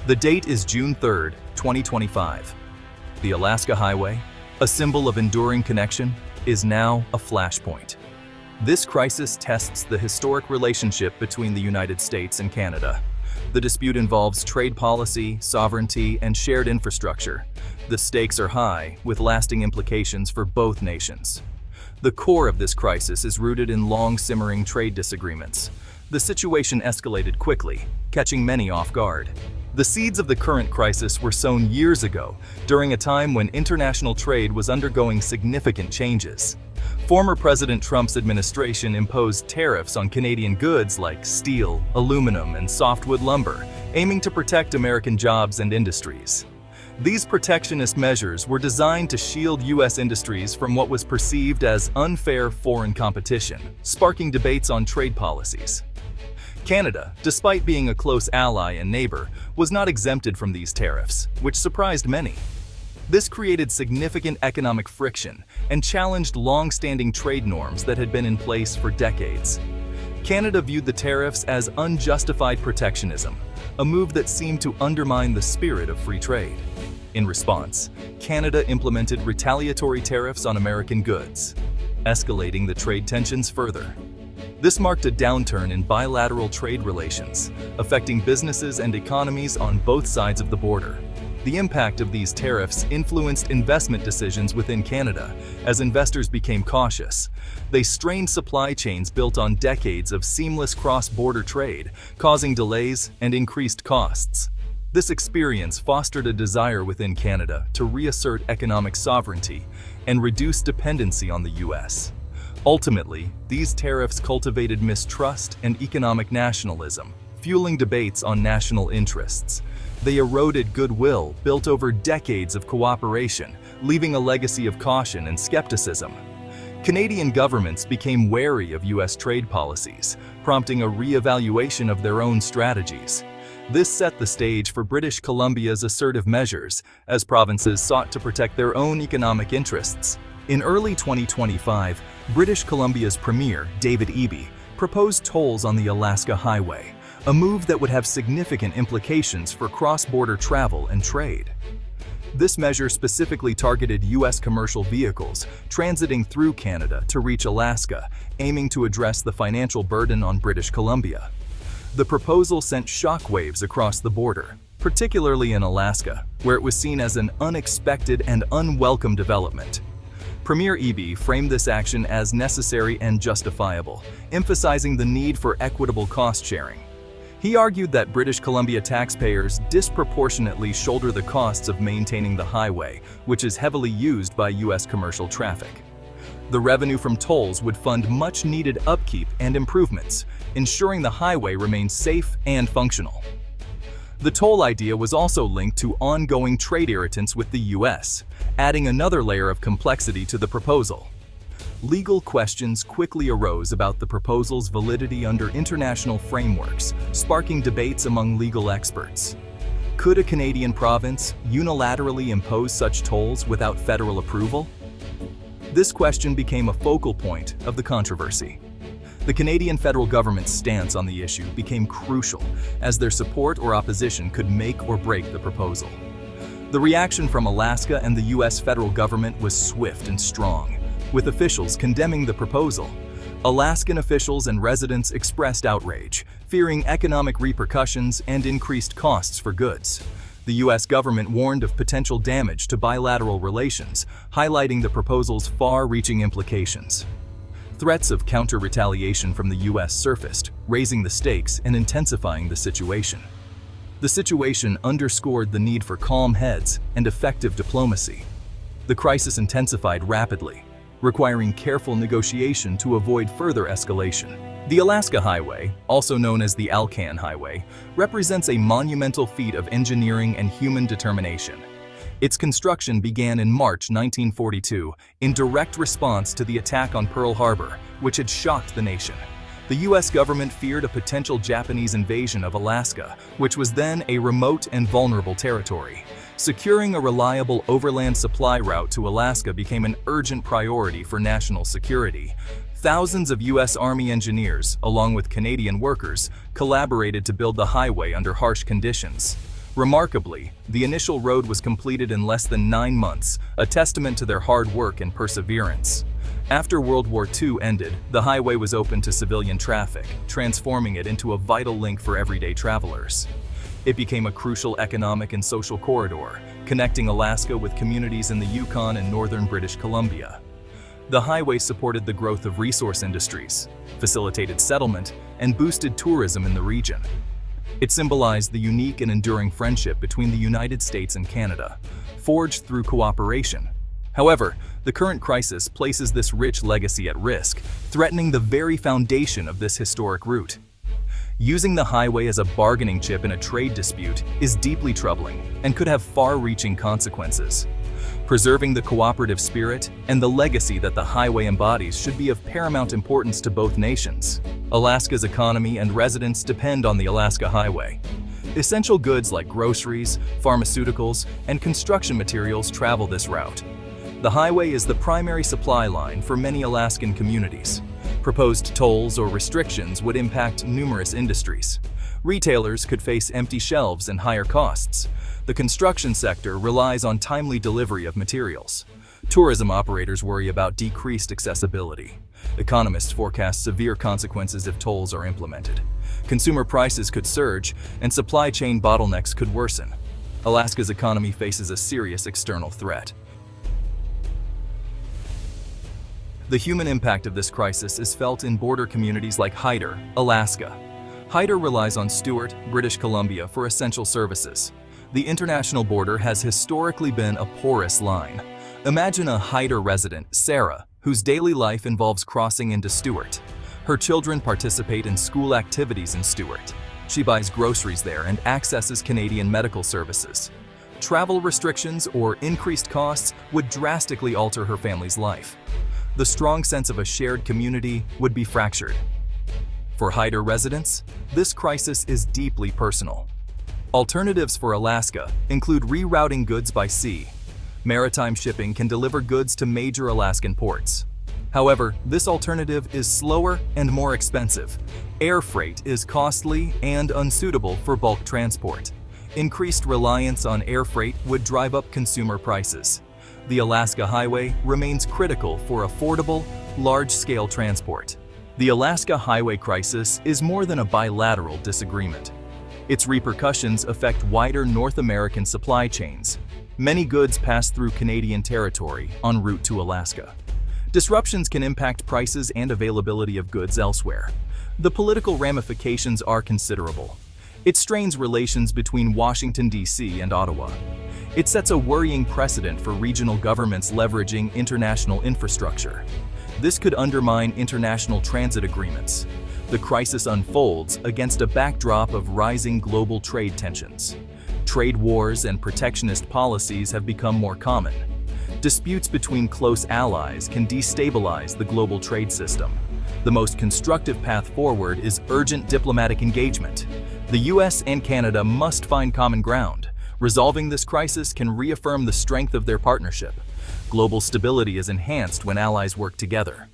The date is June 3, 2025. The Alaska Highway, a symbol of enduring connection, is now a flashpoint. This crisis tests the historic relationship between the United States and Canada. The dispute involves trade policy, sovereignty, and shared infrastructure. The stakes are high, with lasting implications for both nations. The core of this crisis is rooted in long-simmering trade disagreements. The situation escalated quickly, catching many off guard. The seeds of the current crisis were sown years ago, during a time when international trade was undergoing significant changes. Former President Trump's administration imposed tariffs on Canadian goods like steel, aluminum, and softwood lumber, aiming to protect American jobs and industries. These protectionist measures were designed to shield U.S. industries from what was perceived as unfair foreign competition, sparking debates on trade policies. Canada, despite being a close ally and neighbor, was not exempted from these tariffs, which surprised many. This created significant economic friction and challenged long-standing trade norms that had been in place for decades. Canada viewed the tariffs as unjustified protectionism, a move that seemed to undermine the spirit of free trade. In response, Canada implemented retaliatory tariffs on American goods, escalating the trade tensions further. This marked a downturn in bilateral trade relations, affecting businesses and economies on both sides of the border. The impact of these tariffs influenced investment decisions within Canada as investors became cautious. They strained supply chains built on decades of seamless cross-border trade, causing delays and increased costs. This experience fostered a desire within Canada to reassert economic sovereignty and reduce dependency on the U.S. Ultimately, these tariffs cultivated mistrust and economic nationalism, fueling debates on national interests. They eroded goodwill built over decades of cooperation, leaving a legacy of caution and skepticism. Canadian governments became wary of U.S. trade policies, prompting a re-evaluation of their own strategies. This set the stage for British Columbia's assertive measures, as provinces sought to protect their own economic interests. In early 2025, British Columbia's Premier, David Eby, proposed tolls on the Alaska Highway, a move that would have significant implications for cross-border travel and trade. This measure specifically targeted U.S. commercial vehicles transiting through Canada to reach Alaska, aiming to address the financial burden on British Columbia. The proposal sent shockwaves across the border, particularly in Alaska, where it was seen as an unexpected and unwelcome development. Premier Eby framed this action as necessary and justifiable, emphasizing the need for equitable cost sharing. He argued that British Columbia taxpayers disproportionately shoulder the costs of maintaining the highway, which is heavily used by U.S. commercial traffic. The revenue from tolls would fund much-needed upkeep and improvements, ensuring the highway remains safe and functional. The toll idea was also linked to ongoing trade irritants with the U.S., adding another layer of complexity to the proposal. Legal questions quickly arose about the proposal's validity under international frameworks, sparking debates among legal experts. Could a Canadian province unilaterally impose such tolls without federal approval? This question became a focal point of the controversy. The Canadian federal government's stance on the issue became crucial, as their support or opposition could make or break the proposal. The reaction from Alaska and the U.S. federal government was swift and strong, with officials condemning the proposal. Alaskan officials and residents expressed outrage, fearing economic repercussions and increased costs for goods. The U.S. government warned of potential damage to bilateral relations, highlighting the proposal's far-reaching implications. Threats of counter-retaliation from the U.S. surfaced, raising the stakes and intensifying the situation. The situation underscored the need for calm heads and effective diplomacy. The crisis intensified rapidly, requiring careful negotiation to avoid further escalation. The Alaska Highway, also known as the Alcan Highway, represents a monumental feat of engineering and human determination. Its construction began in March 1942 in direct response to the attack on Pearl Harbor, which had shocked the nation. The U.S. government feared a potential Japanese invasion of Alaska, which was then a remote and vulnerable territory. Securing a reliable overland supply route to Alaska became an urgent priority for national security. Thousands of U.S. Army engineers, along with Canadian workers, collaborated to build the highway under harsh conditions. Remarkably, the initial road was completed in less than 9 months, a testament to their hard work and perseverance. After World War II ended, the highway was opened to civilian traffic, transforming it into a vital link for everyday travelers. It became a crucial economic and social corridor, connecting Alaska with communities in the Yukon and northern British Columbia. The highway supported the growth of resource industries, facilitated settlement, and boosted tourism in the region. It symbolized the unique and enduring friendship between the United States and Canada, forged through cooperation. However, the current crisis places this rich legacy at risk, threatening the very foundation of this historic route. Using the highway as a bargaining chip in a trade dispute is deeply troubling and could have far-reaching consequences. Preserving the cooperative spirit and the legacy that the highway embodies should be of paramount importance to both nations. Alaska's economy and residents depend on the Alaska Highway. Essential goods like groceries, pharmaceuticals, and construction materials travel this route. The highway is the primary supply line for many Alaskan communities. Proposed tolls or restrictions would impact numerous industries. Retailers could face empty shelves and higher costs. The construction sector relies on timely delivery of materials. Tourism operators worry about decreased accessibility. Economists forecast severe consequences if tolls are implemented. Consumer prices could surge, and supply chain bottlenecks could worsen. Alaska's economy faces a serious external threat. The human impact of this crisis is felt in border communities like Hyder, Alaska. Hyder relies on Stewart, British Columbia for essential services. The international border has historically been a porous line. Imagine a Hyder resident, Sarah, whose daily life involves crossing into Stewart. Her children participate in school activities in Stewart. She buys groceries there and accesses Canadian medical services. Travel restrictions or increased costs would drastically alter her family's life. The strong sense of a shared community would be fractured. For Hyder residents, this crisis is deeply personal. Alternatives for Alaska include rerouting goods by sea. Maritime shipping can deliver goods to major Alaskan ports. However, this alternative is slower and more expensive. Air freight is costly and unsuitable for bulk transport. Increased reliance on air freight would drive up consumer prices. The Alaska Highway remains critical for affordable, large-scale transport. The Alaska Highway crisis is more than a bilateral disagreement. Its repercussions affect wider North American supply chains. Many goods pass through Canadian territory en route to Alaska. Disruptions can impact prices and availability of goods elsewhere. The political ramifications are considerable. It strains relations between Washington, D.C. and Ottawa. It sets a worrying precedent for regional governments leveraging international infrastructure. This could undermine international transit agreements. The crisis unfolds against a backdrop of rising global trade tensions. Trade wars and protectionist policies have become more common. Disputes between close allies can destabilize the global trade system. The most constructive path forward is urgent diplomatic engagement. The U.S. and Canada must find common ground. Resolving this crisis can reaffirm the strength of their partnership. Global stability is enhanced when allies work together.